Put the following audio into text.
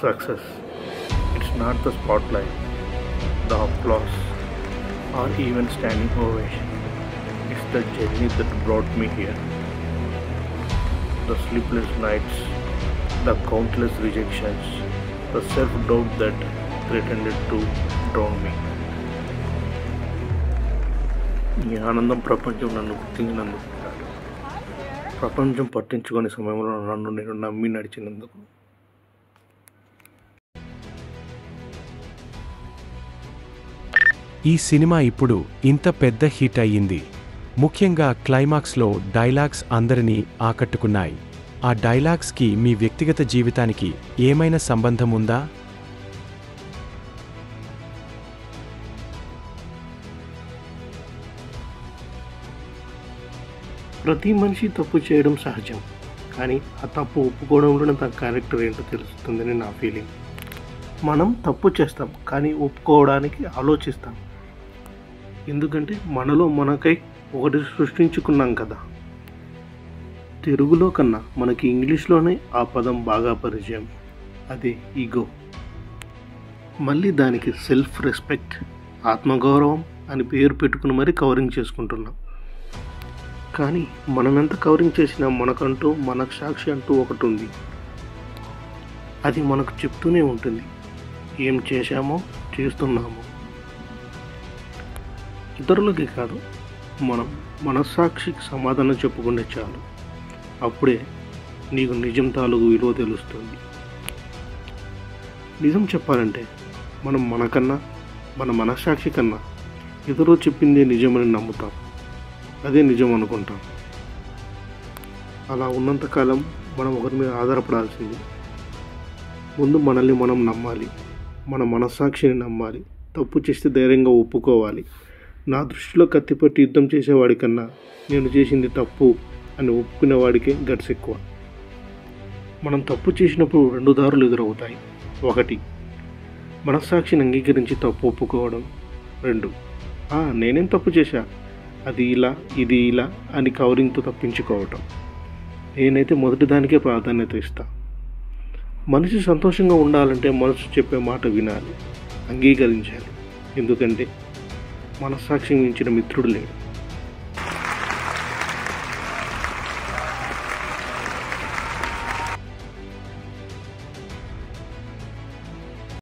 Success. It's not the spotlight, the applause, or even standing ovation. It's the journey that brought me here. The sleepless nights, the countless rejections, the self-doubt that threatened to drown me. ఈ ఆనందం ప్రపంచం నన్ను గుర్తించినందుకు కాదు, ప్రపంచం పట్టించుకునే సమయంలో నన్ను నేను నమ్మి నడిచినందుకు. ఈ సినిమా ఇప్పుడు ఇంత పెద్ద హిట్ అయ్యింది. ముఖ్యంగా క్లైమాక్స్లో డైలాగ్స్ అందరినీ ఆకట్టుకున్నాయి. ఆ డైలాగ్స్కి మీ వ్యక్తిగత జీవితానికి ఏమైనా సంబంధం ఉందా? ప్రతి మనిషి తప్పు చేయడం సహజం, కానీ ఆ తప్పు ఒప్పుకోవడంలోనే తన క్యారెక్టర్ ఏంటో తెలుస్తుందని నా ఫీలింగ్. మనం తప్పు చేస్తాం, కానీ ఒప్పుకోవడానికి ఆలోచిస్తాం. ఎందుకంటే మనలో మనకై ఒకటి సృష్టించుకున్నాం కదా. తెలుగులో కన్నా మనకి ఇంగ్లీష్లోనే ఆ పదం బాగా పరిచయం. అదే ఈగో. మళ్ళీ దానికి సెల్ఫ్ రెస్పెక్ట్, ఆత్మగౌరవం అని పేరు పెట్టుకుని మరీ కవరింగ్ చేసుకుంటున్నాం. కానీ మనం ఎంత కవరింగ్ చేసినా మనకంటూ మనసాక్షి అంటూ ఒకటి ఉంది. అది మనకు చెప్తూనే ఉంటుంది ఏం చేశామో చేస్తున్నామో. ఇతరులకి కాదు, మనం మనస్సాక్షికి సమాధానం చెప్పుకుంటే చాలు. అప్పుడే నీకు నిజం తాలూకు విలువ తెలుస్తుంది. నిజం చెప్పాలంటే మనం మనకన్నా మన మనస్సాక్షి కన్నా ఇతరులు చెప్పిందే నిజమని నమ్ముతాం. అదే నిజం అనుకుంటాం. అలా ఉన్నంతకాలం మనం ఒకరి మీద ఆధారపడాల్సింది. ముందు మనల్ని మనం నమ్మాలి, మన మనస్సాక్షిని నమ్మాలి. తప్పు చేస్తే ధైర్యంగా ఒప్పుకోవాలి. నా దృష్టిలో కత్తిపట్టి యుద్ధం చేసేవాడి కన్నా నేను చేసింది తప్పు అని ఒప్పుకునేవాడికే గట్స్ ఎక్కువ. మనం తప్పు చేసినప్పుడు రెండు దారులు ఎదురవుతాయి. ఒకటి, మనస్సాక్షిని అంగీకరించి తప్పు ఒప్పుకోవడం. రెండు, నేనేం తప్పు చేశా, అది ఇలా ఇది ఇలా అని కవరింగ్తో తప్పించుకోవటం. నేనైతే మొదటి దానికే ప్రాధాన్యత ఇస్తా. మనిషి సంతోషంగా ఉండాలంటే మనసు చెప్పే మాట వినాలి, అంగీకరించాలి. ఎందుకంటే మనస్సాక్షి మించిన మిత్రుడు లేడు.